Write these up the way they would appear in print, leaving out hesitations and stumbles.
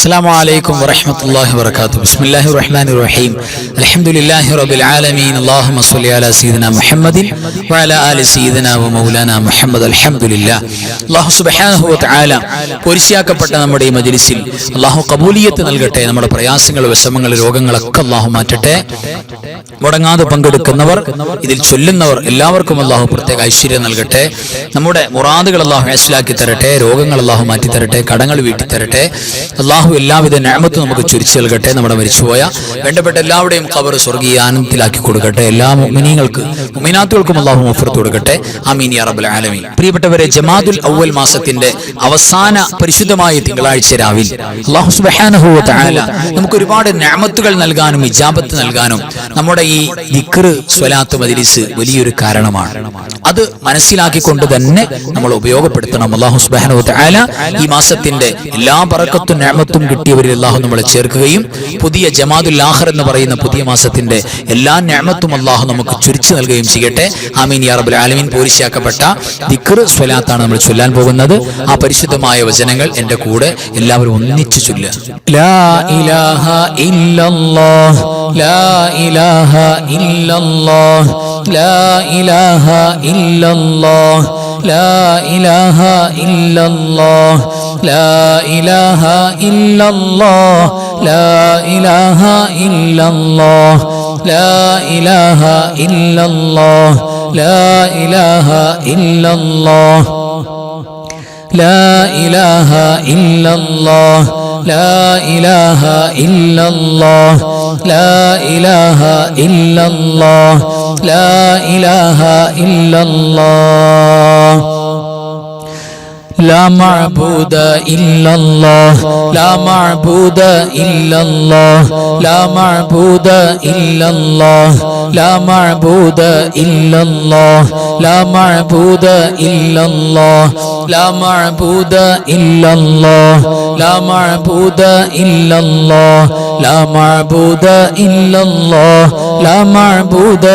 السلام عليكم ورحمة الله وبركاته. بسم الله الرحمن الرحيم. الحمد لله رب العالمين. اللهم صل على سيدنا محمد وعلى آل سيدنا ومولانا محمد. الحمد لله. അല്ലാഹു സുബ്ഹാനഹു വ തആല പൊരിശിയാക്കപ്പെട്ട നമ്മുടെ ഈ മജ്ലിസിൽ അല്ലാഹു ഖബൂലിയത്ത് നൽകട്ടെ. നമ്മുടെ പ്രയാസങ്ങൾ, വിഷമങ്ങൾ, രോഗങ്ങളൊക്കെ അല്ലാഹു മാറ്റട്ടെ. മുടങ്ങാതെ പങ്കെടുക്കുന്നവർ, ഇതിൽ ചൊല്ലുന്നവർ എല്ലാവർക്കും അല്ലാഹു പ്രത്യേക ഐശ്വര്യം നൽകട്ടെ. നമ്മുടെ മുറാദുകൾ അല്ലാഹു ഹസ്ലാക്കി തരട്ടെ. രോഗങ്ങൾ അല്ലാഹു മാറ്റി തരട്ടെ. കടങ്ങൾ വീട്ടി തരട്ടെ. അല്ലാഹു എല്ലാവിധ നിഅമത്തും നമുക്ക് ചൊരിച്ചു നൽകട്ടെ. നമ്മുടെ മരിച്ചുപോയ വേണ്ടപ്പെട്ട എല്ലാവരുടെയും ഖബർ സ്വർഗീയ ആനന്ദത്തിലാക്കി കൊടുക്കട്ടെ. എല്ലാ മുഅ്മിനീങ്ങൾക്കും മുഅ്മിനാത്തുകൾക്കും അല്ലാഹു മഗ്ഫിറത്ത് കൊടുക്കട്ടെ. ആമീൻ യാ റബ്ബൽ ആലമീൻ. പ്രിയപ്പെട്ടവരെ, ജമാദുൽ അവ്വൽ മാസത്തിന്റെ അവസാന പരിശുദ്ധമായ തിങ്കളാഴ്ച രാവിൽ അല്ലാഹു സുബ്ഹാനഹു വ തആല നമുക്ക് ഒരുപാട് നിഅമത്തുകൾ നൽകാനും ഇജാബത്ത് നൽകാനും നമ്മുടെ ഈ ദിക്ർ സ്വലാത്ത് മജ്ലിസ് വലിയൊരു കാരണമാണ്. അത് മനസ്സിലാക്കിക്കൊണ്ട് തന്നെ നമ്മൾ ഉപയോഗപ്പെടുത്തണം. അല്ലാഹു സുബ്ഹാനഹു വ തആല ഈ മാസത്തിന്റെ എല്ലാ ബറക്കത്തും നിഅമത്തും കിട്ടിയവരിൽ അല്ലാഹു നമ്മളെ ചേർക്കുകയും പുതിയ ജമാദുൽ ആഖിർ എന്ന് പറയുന്ന പുതിയ മാസത്തിന്റെ എല്ലാ നിഅമത്തും അല്ലാഹു നമുക്ക് ചുരിച്ചു നൽകുകയും ചെയ്യട്ടെ. ആമീൻ യാ റബ്ബൽ ആലമീൻ. പോരിശാക്കപ്പെട്ട ദിക്ർ സ്വലാത്താണ് നമ്മൾ ചൊല്ലാൻ പോകുന്നത്. ആ പരിശുദ്ധമായ വചനങ്ങൾ എൻ്റെ കൂടെ എല്ലാവരും ഒന്നിച്ചു ചൊല്ലുക. ലാ ഇലാഹ ഇല്ലല്ലാഹ്, ലാ ഇലാഹ ഇല്ലല്ലാഹ്, ലാ ഇലാഹ ഇല്ലല്ലാഹ്, ലാ ഇലാഹ ഇല്ലല്ലാഹ്, ലാ ഇലാഹ ഇല്ലല്ലാഹ്, ലാ ഇലാഹ ഇല്ലല്ലാഹ്, ലാ ഇലാഹ ഇല്ലല്ലാഹ്, ലാ ഇലാഹ ഇല്ലല്ലാഹ്, لا إله إلا الله، لا إله إلا الله، لا إله إلا الله، لا إله إلا الله، لا معبود إلا الله، لا معبود إلا الله، لا معبود إلا الله، لا معبود إلا الله، لا معبود إلا الله، لا معبود إلا الله، لا معبود إلا الله، لا معبود إلا الله، لا معبود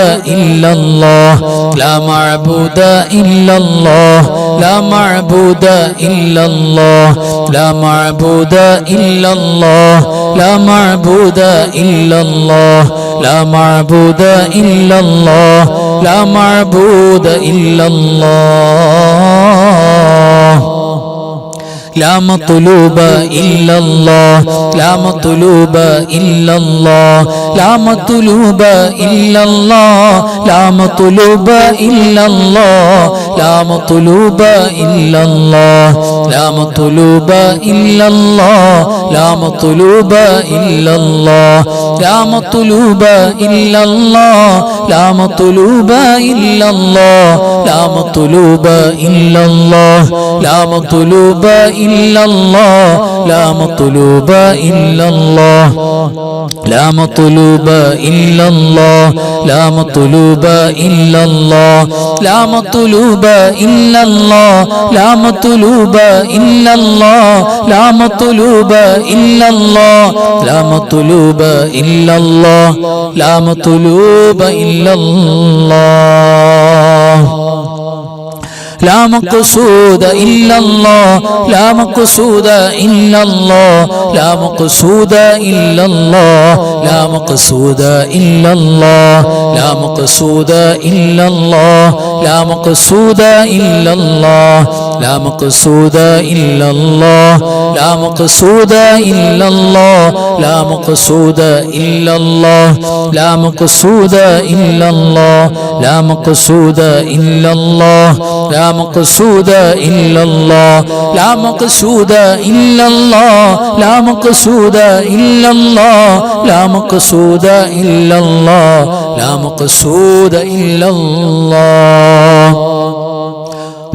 إلا الله، لا معبود إلا الله، لا معبود إلا الله، لا معبود إلا الله، لا معبود إلا الله، لا معبود إلا الله، لا معبود إلا الله، لا مطلوب إلا الله، لا مطلوب إلا الله، لا مطلوب إلا الله، لا مطلوب إلا الله، لا مطلوب إلا الله، لا مطلوب إلا الله، لا مطلوب إلا الله، لا مطلوب إلا الله، لا مطلوب إلا الله، لا مطلوب إلا الله، لا مطلوب إلا الله، لا مطلوب إلا الله، لا مطلوب إلا الله، لا مطلوب إلا الله، لا مطلوب إلا الله، لا مطلوب إلا الله، لا مطلوب إلا الله، لا مطلوب إلا الله، لا مطلوب إلا الله، لا مقصود إلا الله، لا مقصود إلا الله، لا مقصود إلا الله، لا مقصود إلا الله، لا مقصود إلا الله، لا مقصود إلا الله، لا مقصود إلا الله، لا مقصود إلا الله، لا مقصود إلا الله، لا مقصود إلا الله، لا مقصود إلا الله، لا مقصود إلا الله، لا مقصود إلا الله، لا مقصود إلا الله، لا مقصود إلا الله، لا مقصود إلا الله،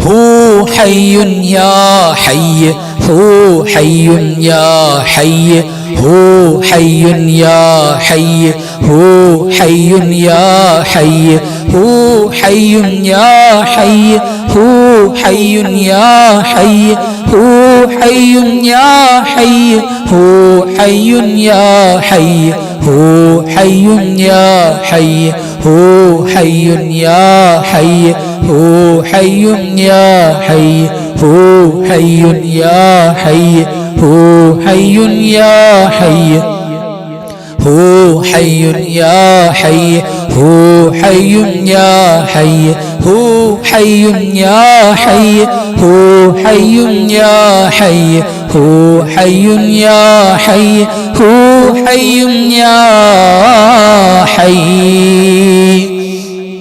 هو حي يا حي، هو حي يا حي، هو حي يا حي، هو حي يا حي، هو حي يا حي، هو حي يا حي، هو حي يا حي، هو حي يا حي، هو حي يا حي، هو حي يا حي، هو حي يا حي، هو حي يا حي، هو حي يا حي هو حي يا حي هو حي يا حي هو حي يا حي هو حي يا حي هو حي يا حي هو حي يا حي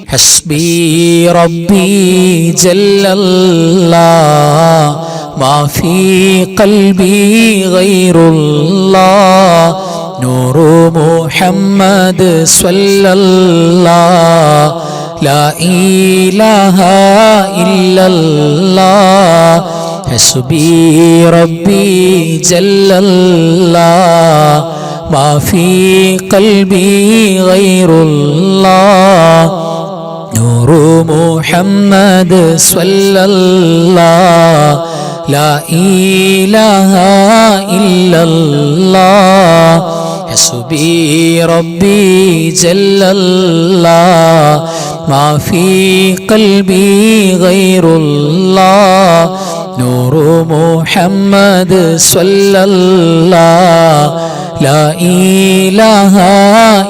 حسبي ربي جل الله ما في قلبي غير الله نور محمد صلى الله لا إله إلا الله حسبي ربي جل الله ما في قلبي غير الله نور محمد صلى الله لا إله إلا الله حسبي ربي جل الله ما في قلبي غير الله نور محمد صلى الله لا إله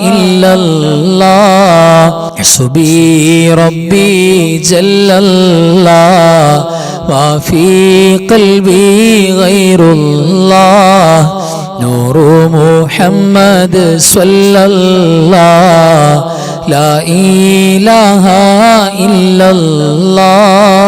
إلا الله حسبي ربي جل الله ما في قلبي غير الله نور محمد صلى الله لا إله إلا الله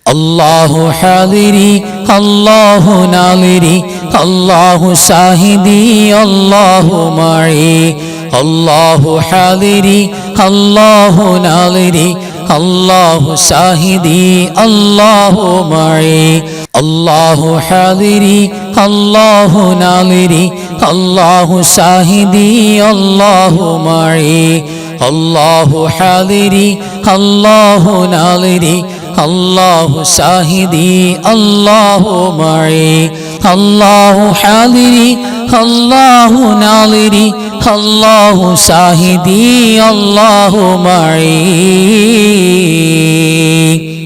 الله حاضري الله ناظري الله شاهدي الله معي الله حاضري الله ناظري الله شاهدي الله معي الله حاضري الله ناظري الله شاهدي الله معي الله حاضري الله ناظري الله شاهدي الله معي الله حاضري الله ناظري الله شاهدي الله معي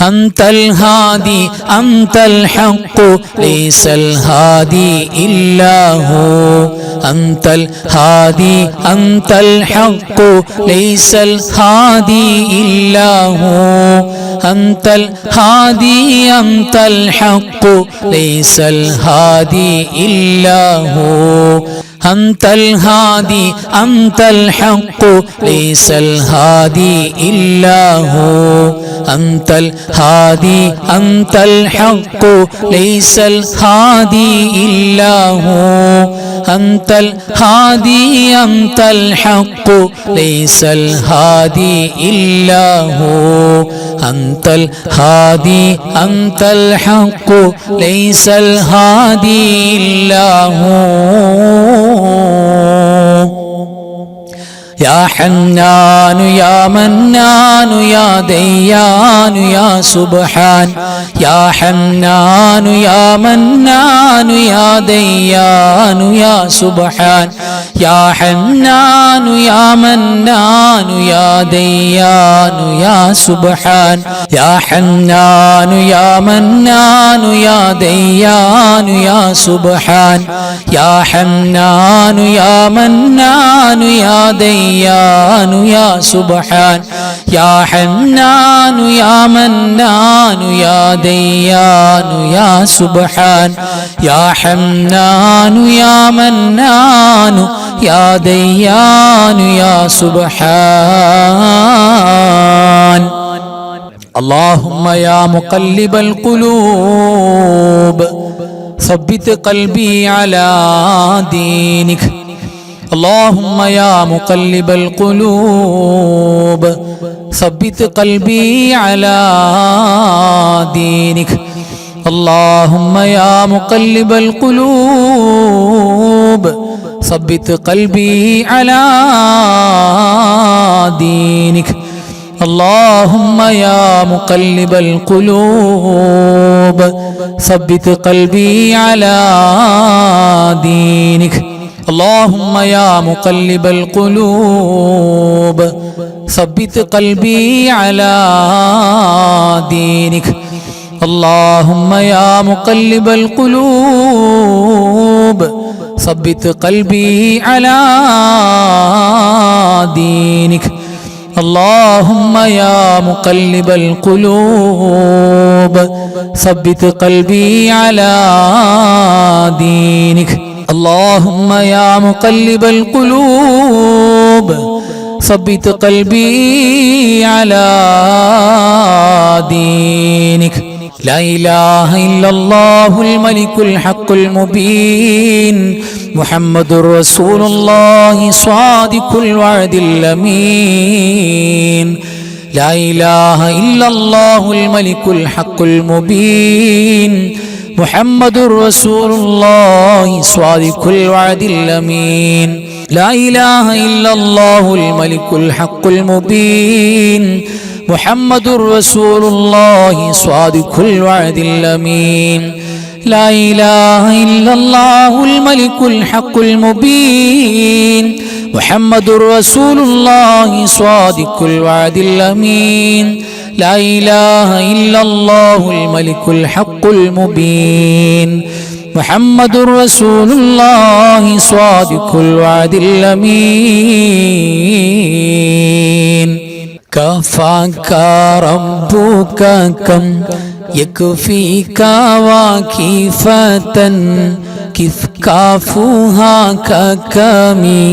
أنت الهادي أنت الحق ليس الهادي إلا هو أنت الهادي أنت الحق ليس الهادي إلا هو أنت الهادي أنت الحق ليس الهادي إلا هو أنت الهادي أنت الحق ليس الهادي إلا هو أنت الهادي أنت الحق ليس الهادي إلا هو أنت الهادي أنت الحق ليس الهادي إلا هو أنت الهادي أنت الحق ليس الهادي إلا هو يا حنان يا منان يا ديان يا سبحان يا حنان يا منان يا ديان يا سبحان يا حنان يا منان يا ديان يا سبحان يا حنان يا منان يا ديان يا سبحان يا حنان يا منان يا ديان يا سبحان يا حنان يا منان يا ديان يا سبحان يا حنان يا منان يا ديان يا سبحان اللهم يا مقلب القلوب ثبت قلبي على دينك اللهم يا مقلب القلوب ثبت قلبي على دينك اللهم يا مقلب القلوب ثبت قلبي على دينك اللهم يا مقلب القلوب ثبت قلبي على دينك اللهم يا مقلب القلوب ثبت قلبي على دينك اللهم يا مقلب القلوب ثبت قلبي على دينك. اللهم يا مقلب القلوب ثبت قلبي على دينك. اللهم يا مقلب القلوب ثبت قلبي على دينك. لا إله إلا الله الملك الحق المبين محمد رسول الله صادق الوعد الأمين. لا إله إلا الله الملك الحق المبين محمد رسول الله صادق الوعد الأمين. لا إله إلا الله الملك الحق المبين محمد رسول الله صادق الوعد الأمين. لا إله إلا الله الملك الحق المبين محمد رسول الله صادق الوعد الأمين. لا إله إلا الله الملك الحق المبين محمد رسول الله صادق الوعد الأمين. كفاك ربك كم يكفيك واكفة كيف كافوها ككمي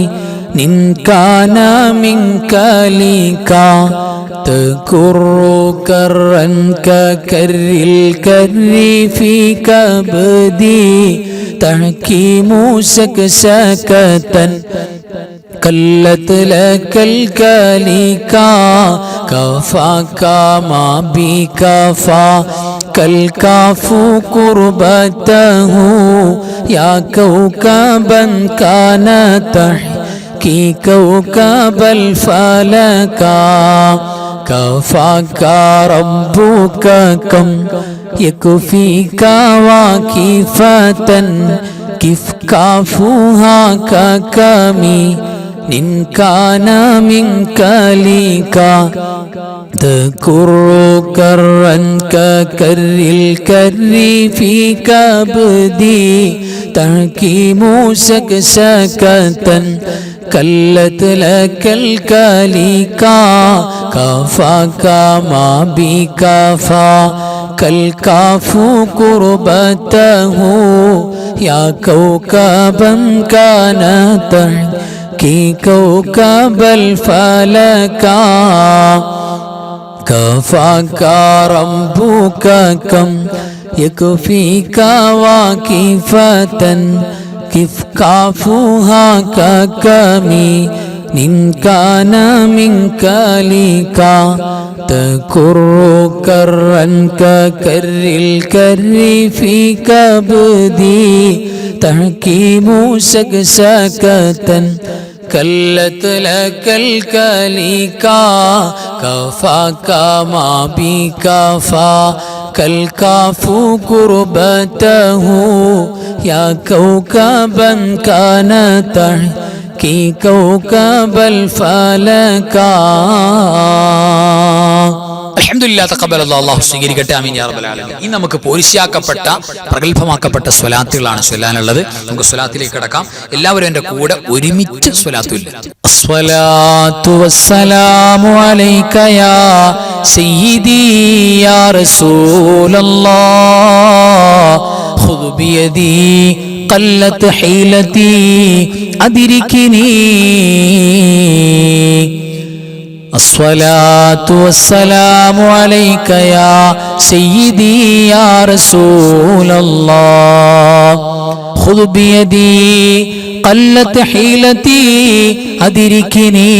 إن كان منك لك تكر كرا ككر الكر في كبدي تحكيم سكسكة كلت لك الكليكا كفاك ما بكفى كالكاف قربته يا كوكبا كان تحكي كوكب الفلكا. كفاك ربك كم يكفيك واكفة كيف كافوها ككمي إن كان منك لك تكر كرا ككر الكر في كبدي تحكيم سكسكة كلت لك الكليكا كفاك ما بكفى كالكاف قربته يا كوكبا كان تحكي كوكب الفلكا. كفاك ربك كم يكفيك واكفة كيف كافوها ككمي إن كان منك لك تكر كرا ككر الكر في كبدي تحكيم سكسكة كلت لك الكليكا كفاك ما بكفى كالكاف قربته يا كوكبا كان تحكي كوكب الفلكا. അൽഹംദുലില്ലാഹ് തഖബ്ബലല്ലാഹു അല്ലാഹു സ്വീകരിക്കട്ടെ. ആമീൻ യാ റബ്ബൽ ആലമീൻ. ഇനി നമുക്ക് പോരിശാക്കപ്പെട്ട പ്രഗൽഭമാക്കപ്പെട്ട സ്വലാത്തുകളാണ് ചൊല്ലാനുള്ളത്. നമുക്ക് സ്വലാത്തിലേക്ക് കടക്കാം. എല്ലാവരും എൻ്റെ കൂടെ ഒരുമിച്ച് സ്വലാത്തു ചൊല്ലുക. അസ്സലാത്തു വസ്സലാമു അലൈക യാ സയ്യിദി യാ റസൂലല്ലാഹ് ഖുദ് ബിയദി ഖല്ലത് ഹീലതി അദ്രികിനി. الصلاة والسلام عليك يا سيدي يا رسول الله خذ بيدي قلت حيلتي أدركني.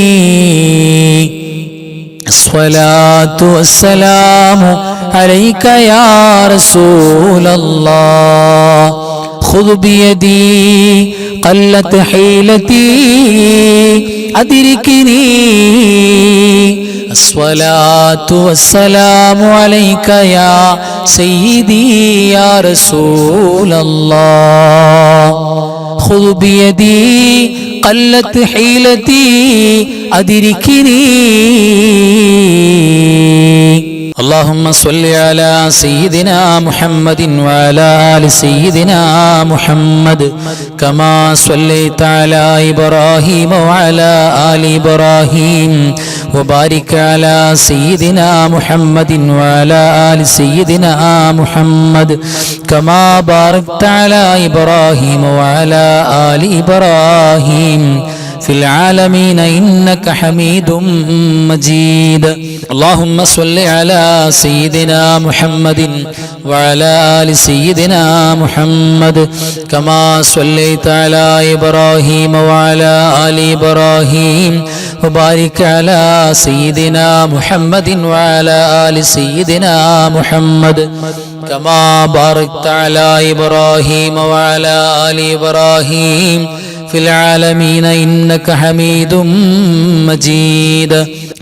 الصلاة والسلام عليك يا رسول الله خذ بيدي قلت حيلتي أدركني. الصلاة والسلام عليك يا سيدي يا رسول الله خذ بيدي قلت حيلتي أدركني. اللهم صل على سيدنا محمد وعلى آل سيدنا محمد كما صليت على إبراهيم وعلى آل إبراهيم وبارك على سيدنا محمد وعلى آل سيدنا محمد كما باركت على إبراهيم وعلى آل إبراهيم في العالمين إنك حميد مجيد. اللهم صل على سيدنا محمد وعلى آل سيدنا محمد كما صليت على إبراهيم وعلى آل إبراهيم وبارك على سيدنا محمد وعلى آل سيدنا محمد كما باركت على إبراهيم وعلى آل إبراهيم في العالمين إنك حميد مجيد.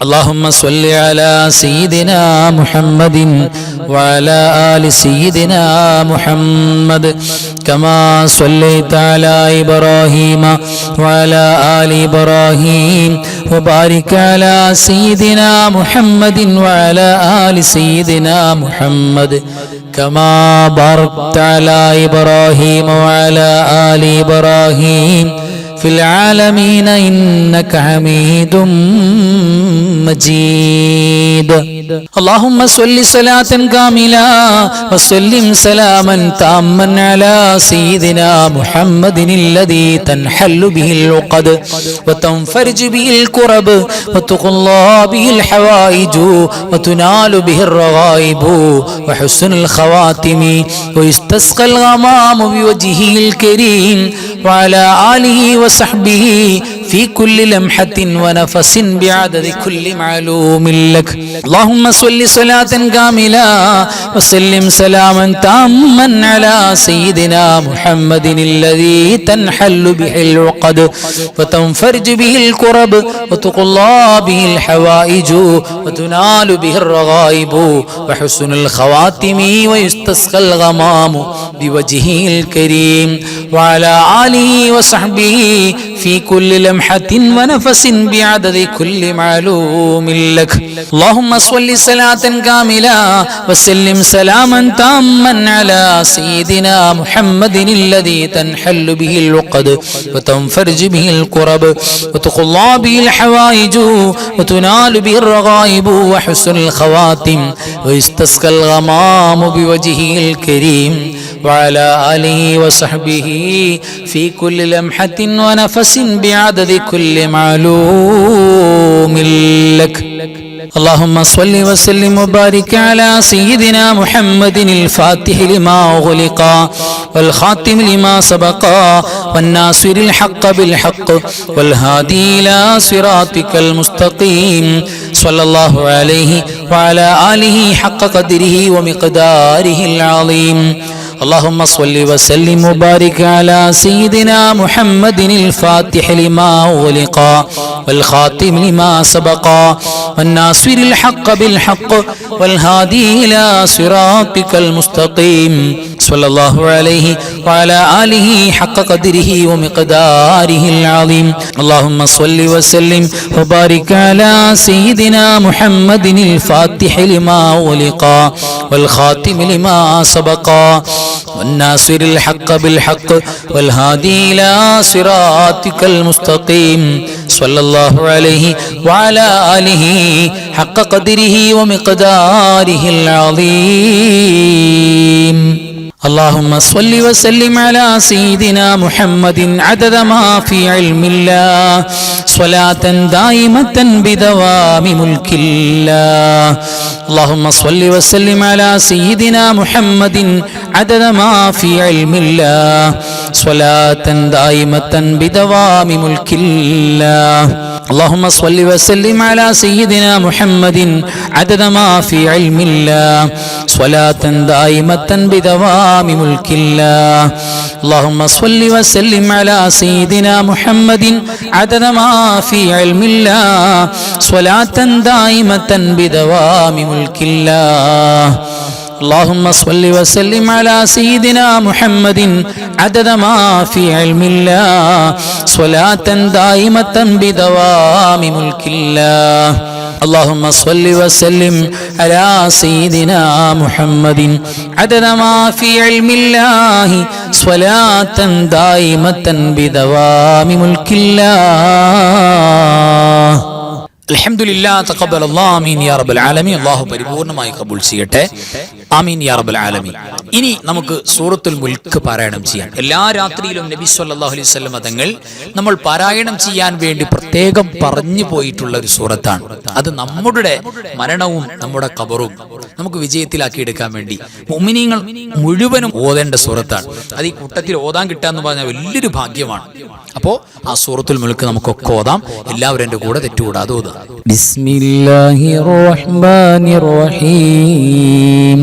اللهم صل على سيدنا محمد وعلى آل سيدنا محمد كما صليت على إبراهيم وعلى آل إبراهيم وبارك على سيدنا محمد وعلى آل سيدنا محمد كما باركت على إبراهيم وعلى آل إبراهيم في العالمين إنك حميد مجيد. اللهم صل صلاة كاملة وسلم سلاما تاما على سيدنا محمد الذي تنحل به العقد وتنفرج به الكرب وتقضى به الحوائج وتنال به الرغائب وحسن الخواتم ويستسقى الغمام بوجهه الكريم وعلى آله وصحبه في كل لمحة ونفس بعدد كل معلوم لك. اللهم صل صلاة كاملة وسلم سلاما تاما على سيدنا محمد الذي تنحل به العقد وتنفرج به الكرب وتقضى به الحوائج وتنال به الرغائب وحسن الخواتم ويستسقى الغمام بوجهه الكريم وعلى آله وصحبه في كل لمحة ونفس بعدد كل معلوم لك. اللهم صل صلاة كاملة وسلم سلاما تاما على سيدنا محمد الذي تنحل به العقد وتنفرج به الكرب وتقضى به الحوائج وتنال به الرغائب وحسن الخواتم ويستسقى الغمام بوجهه الكريم وعلى آله وصحبه في كل لمحة ونفس بعدد كل معلوم لك. اللهم صل وسلم وبارك على سيدنا محمد الفاتح لما أغلق والخاتم لما سبق والناصر الحق بالحق والهادي إلى صراطك المستقيم صلى الله عليه وعلى آله حق قدره ومقداره العظيم. اللهم صل وسلم وبارك على سيدنا محمد الفاتح لما أغلق والخاتم لما سبق والناصر الحق بالحق والهادي إلى صراطك المستقيم صلى الله عليه وعلى آله حق قدره ومقداره العظيم. اللهم صل وسلم وبارك على سيدنا محمد الفاتح لما أغلق والخاتم لما سبق والناصر الحق بالحق والهادي إلى صراطك المستقيم صلى الله عليه وعلى آله حق قدره ومقداره العظيم. اللهم صل وسلم على سيدنا محمد عدد ما في علم الله صلاة دائمة بدوام ملك الله. اللهم صل وسلم على سيدنا محمد عدد ما في علم الله صلاة دائمة بدوام ملك الله. اللهم صل وسلم على سيدنا محمد عدد ما في علم الله صلاة دائمة بدوام ملك الله. اللهم صل وسلم على سيدنا محمد عدد ما في علم الله صلاة دائمة بدوام ملك الله. اللهم صل وسلم على سيدنا محمد عدد ما في علم الله صلاة دائمة بدوام ملك الله. اللهم صل وسلم على سيدنا محمد عدد ما في علم الله صلاة دائمة بدوام ملك الله. അൽഹംദുലില്ലാഹ് തഖബ്ബലല്ലാഹു ആമീൻ യാ റബ്ബൽ ആലമീൻ. അല്ലാഹു പരിപൂർണമായി കബൂൽ ചെയ്യട്ടെ. ആമീൻ യാ റബ്ബൽ ആലമീൻ. ഇനി നമുക്ക് സൂറത്തുൽ മുൽക്ക് പാരായണം ചെയ്യാം. എല്ലാ രാത്രിയിലും നബി സല്ലല്ലാഹു അലൈഹി വസല്ലം തങ്ങൾ നമ്മൾ പാരായണം ചെയ്യാൻ വേണ്ടി പ്രത്യേകം പറഞ്ഞു പോയിട്ടുള്ള ഒരു സൂറത്താണ്. അത് നമ്മുടെ മരണവും നമ്മുടെ ഖബറും നമുക്ക് വിജയത്തിലാക്കി എടുക്കാൻ വേണ്ടി മുഅ്മിനീങ്ങൾ മുഴുവനും ഓതേണ്ട സൂറത്താണ്. അത് ഈ കൂട്ടത്തിൽ ഓതാൻ കിട്ടാന്ന് പറഞ്ഞാൽ വലിയൊരു ഭാഗ്യമാണ്. അപ്പോൾ ആ സൂറത്തുൽ മുൽക്ക് നമുക്കൊക്കെ ഓതാം. എല്ലാവരും എൻ്റെ കൂടെ തെറ്റുകൂടാതെ ഓതുക. ബിസ്മില്ലാഹിർ റഹ്മാനിർ റഹീം.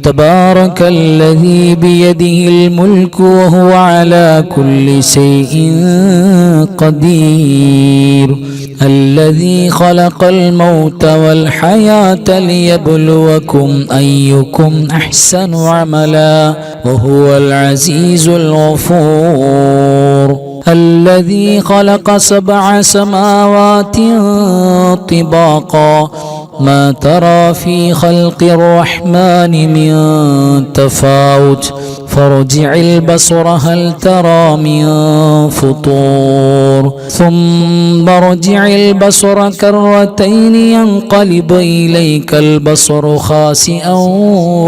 تبارك الذي بيده الملك وهو على كل شيء قدير الذي خلق الموت والحياة ليبلوكم أيكم أحسن عملا وهو العزيز الغفور الذي خلق 7 سماوات طباقا ما ترى في خلق الرحمن من تفاوت فارجع البصر هل ترى من فطور ثم ارجع البصر كرتين ينقلب إليك البصر خاسئا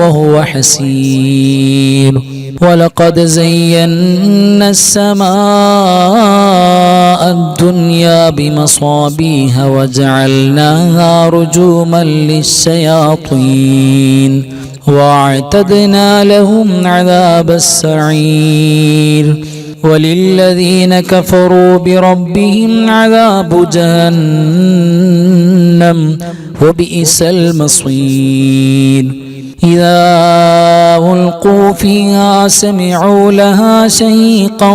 وهو حسير ولقد زينا السماء الدنيا بمصابيح وجعلناها رجوما للشياطين واعتدنا لهم عذاب السعير وللذين كفروا بربهم عذاب جهنم وبئس المصير إذا ألقوا فيها سمعوا لها شهيقا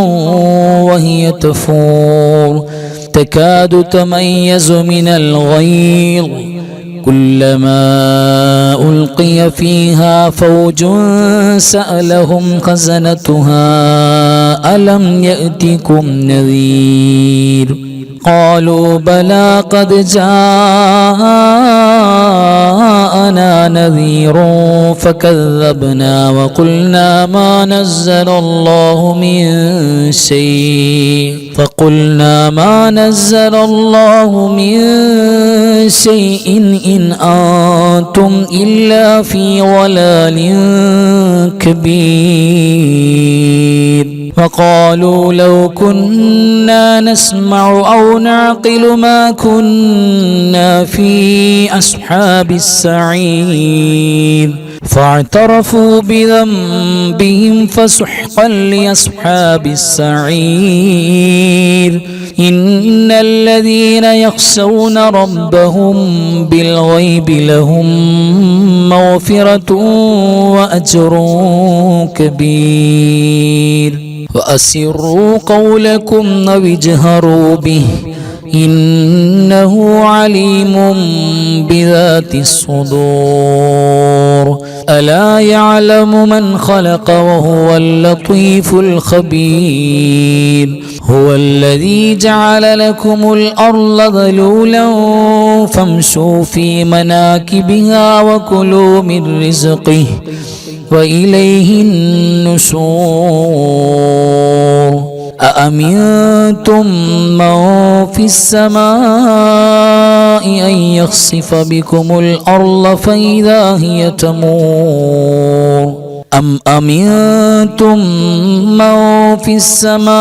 وهي تفور تكاد تميز من الغيظ كلما ألقي فيها فوج سألهم خزنتها ألم يأتكم نذير قالوا بلى قد جاءنا نذير فكذبنا وقلنا ما نزل الله من شيء إن أنتم إلا في ضلال كبير وقالوا لو كنا نسمع أو نعقل ما كنا في أصحاب السعير فاعترفوا بذنبهم فسحقا لأصحاب السعير إن الذين يخشون ربهم بالغيب لهم مغفرة وأجر كبير وأسروا قولكم أو اجهروا به إنه عليم بذات الصدور ألا يعلم من خلق وهو اللطيف الخبير هو الذي جعل لكم الأرض ذلولا فامشوا في مناكبها وكلوا من رزقه وإليه النشور أأمنتم من في السماء أن يخسف بكم الأرض فإذا هي تمور أم أمنتم من في السماء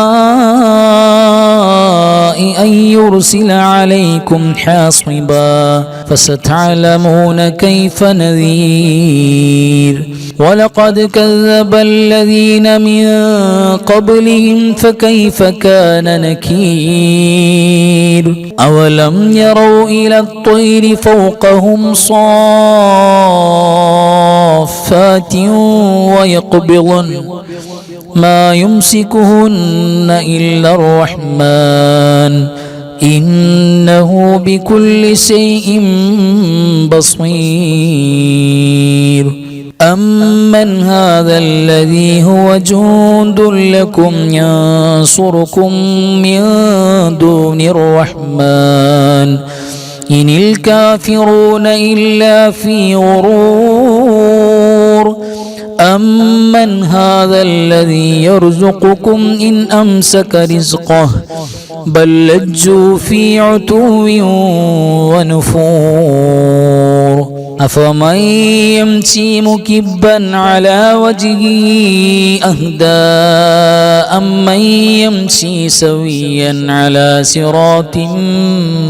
أن يرسل عليكم حاصبا فستعلمون كيف نذير ولقد كذب الذين من قبلهم فكيف كان نكير أولم يروا إلى الطير فوقهم صافات ويقبضن ما يمسكهن إلا الرحمن إنه بكل شيء بصير أمن هذا الذي هو جند لكم ينصركم من دون الرحمن إن الكافرون إلا في غرور أمن هذا الذي يرزقكم إن أمسك رزقه بل لجوا في عتو ونفور أفمن يمشي مكبا على وجهه أهدى أمن يمشي سويا على صراط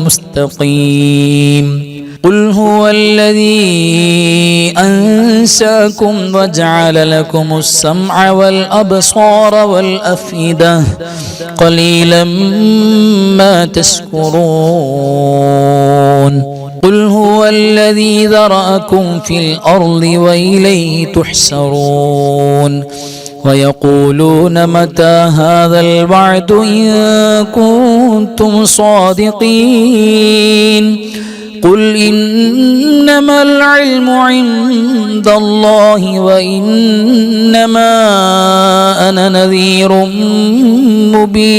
مستقيم قل هو الذي أنشأكم وجعل لكم السمع والأبصار والأفئدة قليلا ما تشكرون قل هو الذي ذرأكم في الأرض وإليه تحشرون ويقولون متى هذا الوعد إن كنتم صادقين قل إنما العلم عند الله وإنما أنا نذير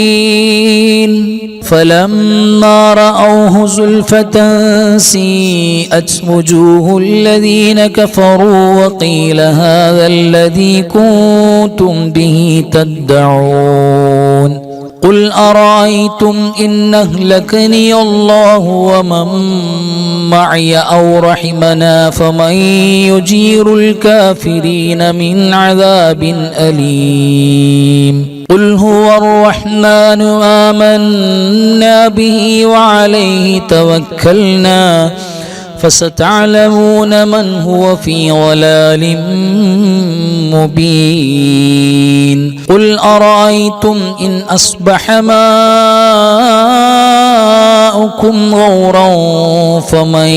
مبين فلما رأوه زلفة سيئت وجوه الذين كفروا وقيل هذا الذي كنتم به تدعون قل أرأيتم إن أهلكني الله ومن معي أو رحمنا فمن يجير الكافرين من عذاب أليم قل هو الرحمن آمنا به وعليه توكلنا فستعلمون من هو في ضلال مبين قل أرأيتم إن أصبح ماؤكم غورا فمن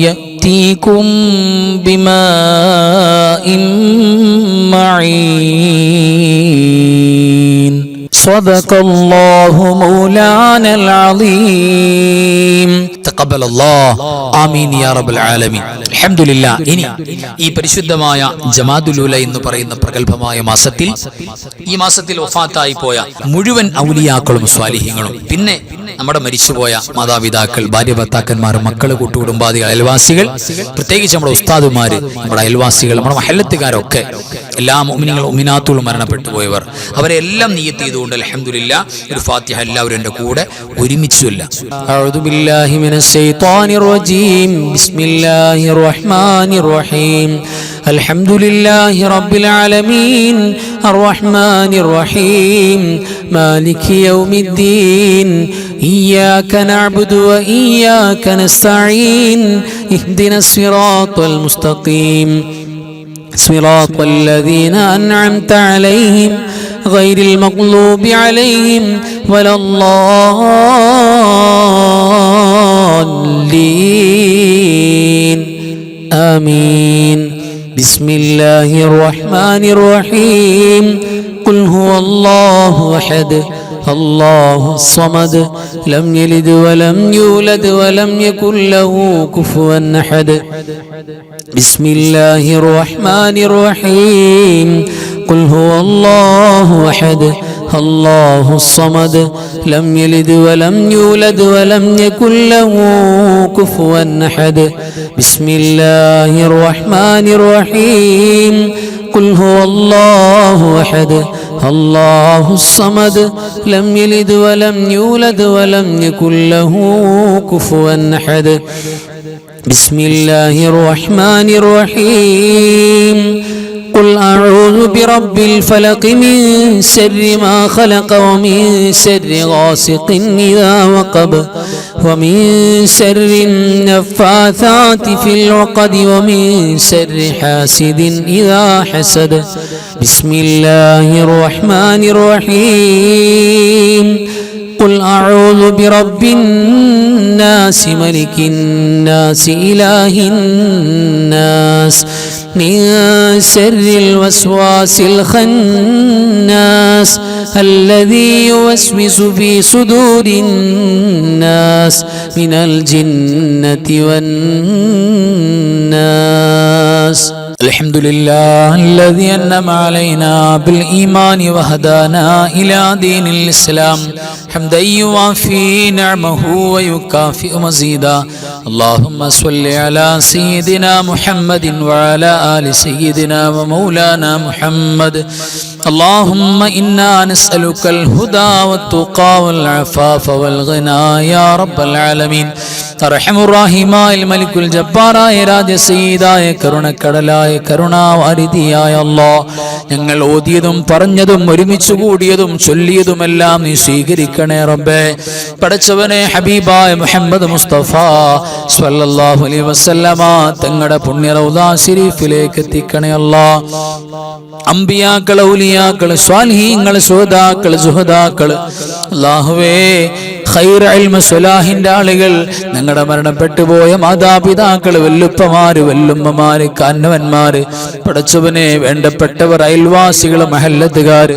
يأتيكم بماء معين صدق الله مولانا العظيم تقبل الله آمين يا رب العالمين الحمد لله ഇനി ഈ പരിശുദ്ധമായ ജമാദുൽ ഉല എന്ന് പറയുന്ന പ്രഗൽഭമായ മാസത്തിൽ ഈ മാസത്തിൽ വഫാത്തായി പോയ മുഴുവൻ ഔലിയാക്കളും സ്വാലിഹീങ്ങളും പിന്നെ നമ്മുടെ മരിച്ചുപോയ മാതാപിതാക്കൾ ഭാര്യ ഭർത്താക്കന്മാർ മക്കള് കൂട്ടുകുടുംബാദികൾ അയൽവാസികൾ പ്രത്യേകിച്ച് നമ്മുടെ ഉസ്താദുമാര് നമ്മുടെ അയൽവാസികൾ നമ്മുടെ മഹല്ലത്തുകാരൊക്കെ എല്ലാ മുഅ്മിനീങ്ങളും മുഅ്മിനാത്തുകളും മരണപ്പെട്ടു പോയവർ അവരെ എല്ലാം നിയ്യത്ത് ചെയ്തുകൊണ്ട് അൽഹംദുലില്ലാഹ് ഒരു ഫാത്തിഹ എല്ലാവരും എൻ്റെ കൂടെ ഒരുമിച്ച് ചൊല്ലാം അഊദു ബില്ലാഹി മിനശ് ശൈത്വാനിർ റജീം ബിസ്മില്ലാഹിർ റഹ്മാനിർ റഹീം അൽഹംദുലില്ലാഹി റബ്ബിൽ ആലമീൻ അർറഹ്മാനിർ റഹീം മാലികി യൗമിദ്ദീൻ ഇയ്യാക നഅ്ബുദു വ ഇയ്യാക നസ്തഈൻ ഇഹ്ദിനസ് സിറാത്തൽ മുസ്തഖീം صراط الذين أنعمت عليهم غير المغضوب عليهم ولا الضالين آمين بسم الله الرحمن الرحيم قل هو الله أحد الله الصمد لم يلد ولم يولد ولم يكن له كفوا أحد بسم الله الرحمن الرحيم قل هو الله أحد الله الصمد لم يلد ولم يولد ولم يكن له كفوا أحد بسم الله الرحمن الرحيم قل هو الله أحد الله الصمد لم يلد ولم يولد ولم يكن له كفوا أحد بسم الله الرحمن الرحيم قل أعوذ برب الفلق من شر ما خلق ومن شر غاسق إذا وقب ومن شر النفاثات في العقد ومن شر حاسد إذا حسد بسم الله الرحمن الرحيم قل أعوذ برب الناس ملك الناس إله الناس من شر الوسواس الخناس الذي يوسوس في صدور الناس من الجنة والناس الحمد لله الذي أنعم علينا بالإيمان وهدانا إلى دين الإسلام حمدا يوافي نعمه ويكافئ مزيدا اللهم صل على سيدنا محمد وعلى آل سيدنا ومولانا محمد اللهم إنا نسألك الهدى والتقى والعفاف والغنى يا رب العالمين അർഹമുറാഹിമായ മലിക്കുൽ ജബ്ബാറായ രാജസീദായ കരുണക്കടലായ കരുണാവാരിധിയായ അല്ലാഹ്, ഞങ്ങൾ ഓതിയതും പറഞ്ഞതും ഒരുമിച്ച് കൂടിയതും ചൊല്ലിയതുമെല്ലാം നീ സ്വീകരിക്കണേ റബ്ബേ. പടച്ചവനെ, ഹബീബായ മുഹമ്മദ് മുസ്തഫ സ്വല്ലല്ലാഹു അലൈഹി വസല്ലമ തങ്ങളുടെ പുണ്യ റൗദാ ശരീഫിലേക്ക് എത്തിക്കണേ അല്ലാഹ്. അമ്പിയാക്കൾ, ഔലിയാക്കൾ, സ്വാലിഹീങ്ങൾ, ശുഹദാക്കൾ, സുഹദാക്കൾ, അല്ലാഹുവേ ഖൈർ ഇൽമ സ്വലാഹിന്റെ ആളുകൾ, ഞങ്ങളുടെ മരണപ്പെട്ടു പോയ മാതാപിതാക്കൾ, വല്ലുപ്പമാര്, വല്ലുമ്മമാര്, കാരണവന്മാര്, പടച്ചവനെ വേണ്ടപ്പെട്ടവർ, അയൽവാസികൾ, മഹല്ലത്തുകാര്,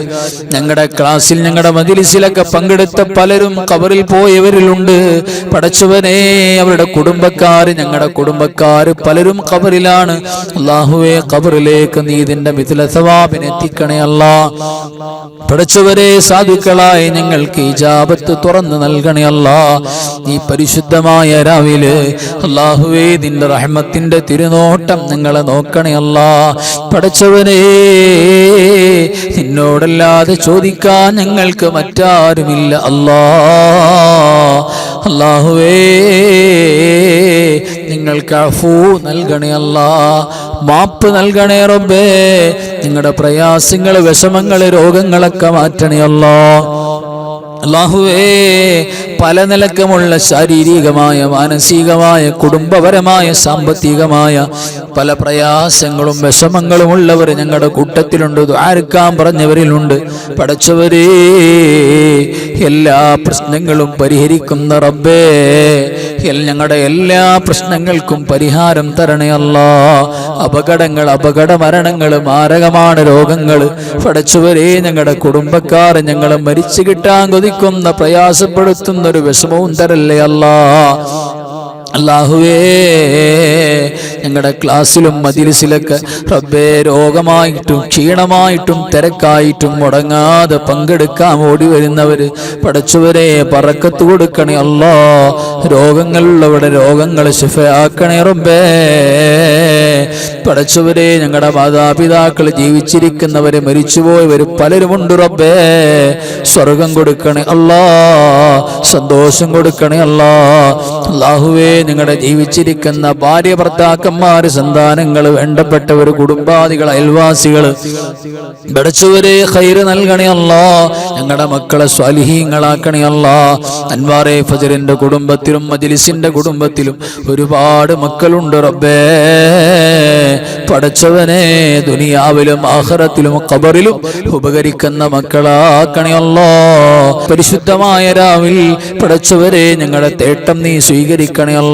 ഞങ്ങളുടെ ക്ലാസ്സിൽ ഞങ്ങളുടെ മജ്‌ലിസിലൊക്കെ പങ്കെടുത്ത പലരും ഖബറിൽ പോയവരിലുണ്ട്. പടച്ചവനെ, അവരുടെ കുടുംബക്കാര്, ഞങ്ങളുടെ കുടുംബക്കാര് പലരും ഖബറിലാണ്. അല്ലാഹുവേ, ഖബറിലേക്ക് നീ ഇതിന്റെ മിഥില സവാബിനെ എത്തിക്കണേ അല്ലാഹ്. പടച്ചവരെ, സാധുക്കളായ ഞങ്ങൾക്ക് ഇജാബത്ത് തുറന്നു നൽകണേ അല്ലാഹ്. ഈ പരിശുദ്ധമായ രാവിലെ അല്ലാഹുവേ, നിന്റെ റഹ്മത്തിന്റെ തിരുനോട്ടം ഞങ്ങളെ നോക്കണേ അല്ലാഹ്. പടച്ചവനെ, നിന്നോടല്ലാതെ ചോദിക്കാൻ ഞങ്ങൾക്ക് മറ്റാരുമില്ല അല്ലാഹ്. അല്ലാഹുവേ, നിങ്ങൾക്ക് അഫൂ നൽകണേ അല്ലാഹ്, മാപ്പ് നൽകണേ റബ്ബേ. നിങ്ങളുടെ പ്രയാസങ്ങൾ, വിഷമങ്ങൾ, രോഗങ്ങളൊക്കെ മാറ്റണേ അല്ലാഹ്. അല്ലാഹുവേ, പല നിലക്കുമുള്ള ശാരീരികമായ, മാനസികമായ, കുടുംബപരമായ, സാമ്പത്തികമായ പല പ്രയാസങ്ങളും വിഷമങ്ങളും ഉള്ളവർ ഞങ്ങളുടെ കൂട്ടത്തിലുണ്ട്, ദുആർക്കാൻ പറഞ്ഞവരിലുണ്ട്. പടച്ചവരേ, എല്ലാ പ്രശ്നങ്ങളും പരിഹരിക്കുന്ന റബ്ബേ, ഞങ്ങളുടെ എല്ലാ പ്രശ്നങ്ങൾക്കും പരിഹാരം തരണേ അല്ലാഹ്. അപകടങ്ങൾ, അപകട മരണങ്ങൾ, മാരകമാണ് രോഗങ്ങൾ, പടച്ചവരേ, ഞങ്ങളുടെ കുടുംബക്കാർ ഞങ്ങളെ മരിച്ചു കിട്ടാൻ കൊതിക്കുന്ന, പ്രയാസപ്പെടുത്തുന്ന ഒരു വിഷമവും തരല്ലേ അല്ലാഹ്. അല്ലാഹുവേ, ഞങ്ങളുടെ ക്ലാസ്സിലും മജ്‌ലിസിലൊക്കെ റബ്ബേ, രോഗമായിട്ടും ക്ഷീണമായിട്ടും തിരക്കായിട്ടും മുടങ്ങാതെ പങ്കെടുക്കാൻ ഓടി വരുന്നവര്, പടച്ചവരെ ബറക്കത്ത് കൊടുക്കണേ അല്ലാഹ്. രോഗങ്ങളുള്ളവരുടെ രോഗങ്ങൾ ശിഫയാക്കണേ റബ്ബേ. പടച്ചവരെ, ഞങ്ങളുടെ മാതാപിതാക്കൾ, ജീവിച്ചിരിക്കുന്നവര്, മരിച്ചുപോയവര് പലരുമുണ്ട് റബ്ബേ. സ്വർഗം കൊടുക്കണേ അല്ലാഹ്, സന്തോഷം കൊടുക്കണേ അല്ലാഹ്. അല്ലാഹുവേ, ഞങ്ങളുടെ ജീവിച്ചിരിക്കുന്ന ഭാര്യ, ഭർത്താക്കന്മാര്, സന്താനങ്ങൾ, വേണ്ടപ്പെട്ടവർ, കുടുംബാദികൾ, അയൽവാസികൾ, പടച്ചവരെ ഖൈർ നൽകണേ അല്ലാഹ്. ഞങ്ങളുടെ മക്കളെ സ്വാലിഹീങ്ങളാക്കണേ അല്ലാഹ്. അൻവാറെ ഫജറിന്റെ കുടുംബത്തിലും മജ്‌ലിസിന്റെ കുടുംബത്തിലും ഒരുപാട് മക്കളുണ്ട് റബ്ബേ. പടച്ചവനെ, ദുനിയാവിലും ആഖിറത്തിലും ഖബറിലും ഉപകരിക്കുന്ന മക്കളാക്കണേ അല്ലാഹ്. പരിശുദ്ധമായ രാവിൽ പടച്ചവരെ, ഞങ്ങളുടെ തേട്ടം നീ സ്വീകരിക്കണേ അല്ലാഹ്.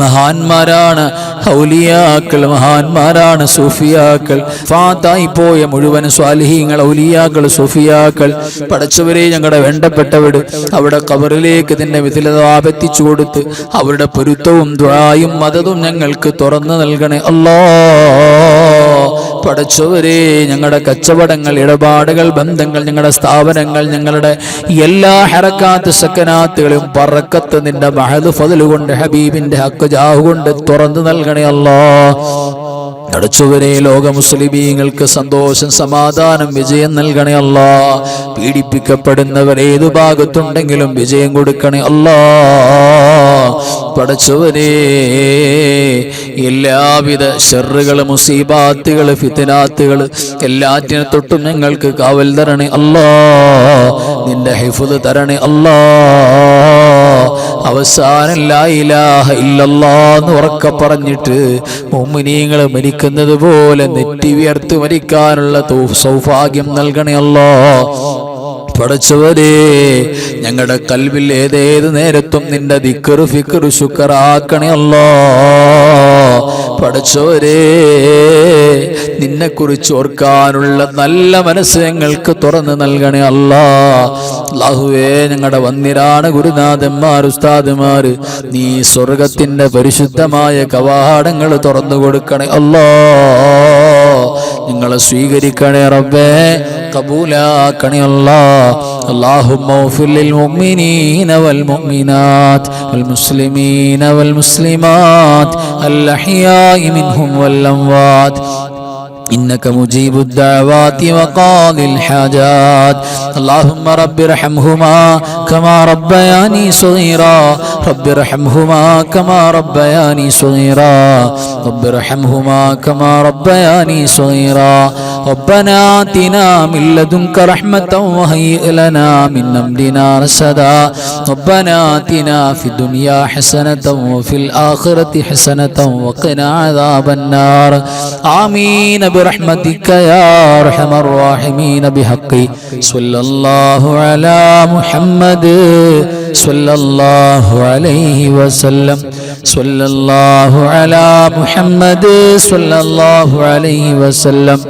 മഹാന്മാരാണ് ഔലിയാക്കൾ, മഹാന്മാരാണ് സൂഫിയാക്കൾ. ഫാത്തായി പോയ മുഴുവൻ സ്വാലിഹീങ്ങൾ, ഔലിയാക്കൾ, സൂഫിയാക്കൾ, പടച്ചവരെ, ഞങ്ങളുടെ വേണ്ടപ്പെട്ടവർ അവിടെ ഖബറിലേക്ക് ഇതിന്റെ വിധിലതാപെത്തിച്ചു കൊടുത്ത് അവരുടെ പൊരുത്തവും ദുആയും മദതും ഞങ്ങൾക്ക് തുറന്നു നൽകണേ അല്ലാഹ്. പടച്ചവരെ, ഞങ്ങളുടെ കച്ചവടങ്ങൾ, ഇടപാടുകൾ, ബന്ധങ്ങൾ, ഞങ്ങളുടെ സ്ഥാപനങ്ങൾ, ഞങ്ങളുടെ എല്ലാ ഹറക്കാത്ത് സക്കനാത്തുകളും ബറക്കത്ത് നിന്റെ മഹദ് ഫദ്ൽ കൊണ്ട്, ഹബീബിന്റെ ഹക്ക് ജാഹ് കൊണ്ട് തുറന്നു നൽകണേ അല്ലാഹ്. പടച്ചവരെ, ലോക മുസ്ലിമീങ്ങൾക്ക് സന്തോഷം, സമാധാനം, വിജയം നൽകണേ അല്ലാഹ്. പീഡിപ്പിക്കപ്പെടുന്നവർ ഏതു ഭാഗത്തുണ്ടെങ്കിലും വിജയം കൊടുക്കണേ അല്ലാഹ്. പടച്ചവരെ, എല്ലാവിധ ശർറുകൾ, മുസീബാത്തുകൾ, ഫിത്നാത്തുകൾ എല്ലാറ്റിനെ തൊട്ടും ഞങ്ങൾക്ക് കാവൽ തരണേ അല്ലാഹ്. നിന്റെ ഹിഫ്ദ് തരണേ അല്ലാഹ്. അവസാനം ലാ ഇലാഹ ഇല്ലല്ലാഹ് എന്ന് ഉറക്കെ പറഞ്ഞിട്ട് മുഅ്മിനീങ്ങൾ മരിക്കുന്നത് പോലെ നെറ്റി വിയർത്ത് മരിക്കാനുള്ള സൗഭാഗ്യം നൽകണേ അല്ലാഹ്. പടച്ചവരേ, ഞങ്ങളുടെ കൽവിൽ ഏതേത് നേരത്തും നിന്റെ ദിക്റ് ഫിക്റ് ശുക്റാക്കണേ അല്ലാ. പടച്ചവരേ, നിന്നെക്കുറിച്ച് ഓർക്കാനുള്ള നല്ല മനസ്സ് ഞങ്ങൾക്ക് തുറന്നു നൽകണേ അല്ലാ. അല്ലാഹുവേ, ഞങ്ങളുടെ വന്നിരാണ് ഗുരുനാഥന്മാർ ഉസ്താദുമാർ, നീ സ്വർഗത്തിന്റെ പരിശുദ്ധമായ കവാടങ്ങൾ തുറന്നു കൊടുക്കണേ അല്ലാ. നിങ്ങളെ സ്വീകരിക്കണേ റബ്ബേ, കബൂലാക്കണേ അല്ലാ. اللهم اغفر للمؤمنين والمؤمنات والمسلمين والمسلمات الأحياء منهم والأموات إنك مجيب الدعوات وقاضي الحاجات. اللهم رب ارحمهما كما ربياني صغيرا، رب ارحمهما كما ربياني صغيرا، رب ارحمهما كما ربياني صغيرا. ربنا آتنا من لدنك رحمة وهيئ لنا من أمرنا رشدا. ربنا آتنا في الدنيا حسنة وفي الآخرة حسنة وقنا عذاب النار. آمين برحمتك يا أرحم الراحمين. بحق صلى الله على محمد صلى الله عليه وسلم، صلى الله على محمد صلى الله عليه وسلم.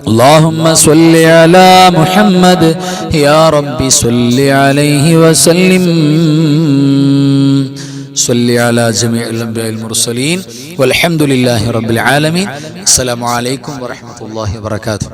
اللهم صل على محمد يا رب صل عليه وسلم. صل على جميع الأنبياء المرسلين والحمد لله رب العالمين. السلام عليكم ورحمة الله وبركاته.